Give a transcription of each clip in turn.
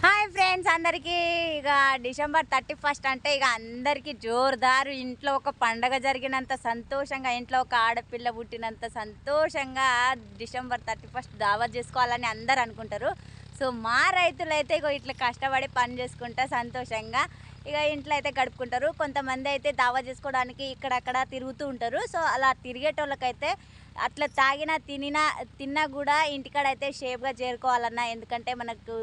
Hi friends అందరికీ ఇక December 31 అంటే ఇక అందరికీ జోరుదారు ఇంట్లో ఒక పండగ జరిగినంత సంతోషంగా ఇంట్లో ఒక ఆడపిల్ల పుట్టినంత సంతోషంగా డిసెంబర్ 31 దావత్ చేసుకోవాలని అందరు అనుకుంటారు. సో మా రైతులైతే ఇక ఇట్లా కష్టపడి పని చేసుకుంటా సంతోషంగా ఇక ఇంట్లో అయితే గడుపుకుంటారు. కొంతమంది అయితే దావత్ చేసుకోవడానికి ఇక్కడక్కడ తిరుగుతూ ఉంటారు. సో అలా తిరిగేటోళ్ళకైతే అట్లా తాగినా తిన్నా కూడా ఇంటికాడ అయితే షేప్గా చేరుకోవాలన్నా, ఎందుకంటే మనకు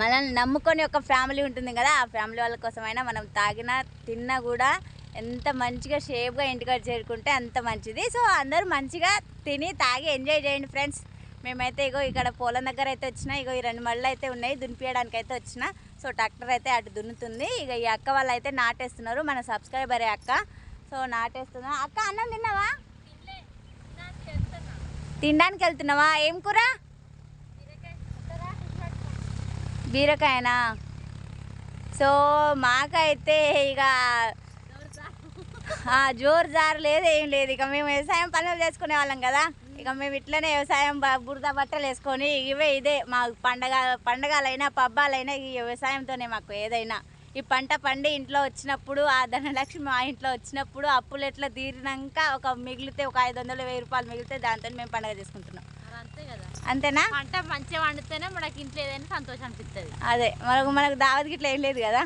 మనల్ని నమ్ముకొని ఒక ఫ్యామిలీ ఉంటుంది కదా, ఆ ఫ్యామిలీ వాళ్ళ కోసమైనా మనం తాగినా తిన్నా కూడా ఎంత మంచిగా షేప్గా ఇంటికాడ చేరుకుంటే అంత మంచిది. సో అందరూ మంచిగా తిని తాగి ఎంజాయ్ చేయండి ఫ్రెండ్స్. మేమైతే ఇగో ఇక్కడ పొలం దగ్గర అయితే వచ్చిన, ఇగో ఈ 2 మళ్ళు అయితే ఉన్నాయి దున్నిపించడానికి అయితే వచ్చిన. సో ట్రాక్టర్ అయితే అటు దున్నుతుంది. ఇక ఈ అక్క వాళ్ళు అయితే నాటేస్తున్నారు, మన సబ్స్క్రైబరే అక్క. సో నాటేస్తున్నా. అక్క అన్నం తిన్నావా? తినడానికి వెళ్తున్నావా? ఏం కూర? బీరకాయనా? సో మాకైతే ఇక జోరు జారు లేదు, ఏం లేదు. ఇక మేము వ్యవసాయం పనులు చేసుకునే వాళ్ళం కదా, ఇక మేము ఇట్లనే వ్యవసాయం బురద బట్టలు వేసుకొని ఇదే మా పండగలైనా పబ్బాలైనా ఈ వ్యవసాయంతోనే మాకు ఏదైనా. ఈ పంట పండి ఇంట్లో వచ్చినప్పుడు, ఆ ధనలక్ష్మి మా ఇంట్లో వచ్చినప్పుడు అప్పులు ఎట్లా తీరినాక ఒక మిగిలితే ఒక 500-1000 రూపాయలు మిగిలితే దాంతో మేము పండగ చేసుకుంటున్నాం. అంతే కదా, అంతేనా? పంట మంచిగా వండితేనే మనకి ఇంట్లో ఏదైనా సంతోషం అనిపిస్తుంది. అదే మనకు దావత్ గిట్లా ఏం లేదు కదా.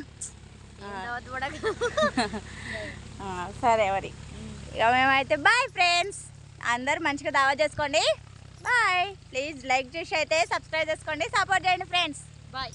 సరే మరి ఇక మేమైతే బాయ్ ఫ్రెండ్స్. అందరు మంచిగా దావత్ చేసుకోండి. బాయ్. ప్లీజ్ లైక్ చేసి అయితే సబ్స్క్రైబ్ చేసుకోండి, సపోర్ట్ చేయండి ఫ్రెండ్స్. బాయ్.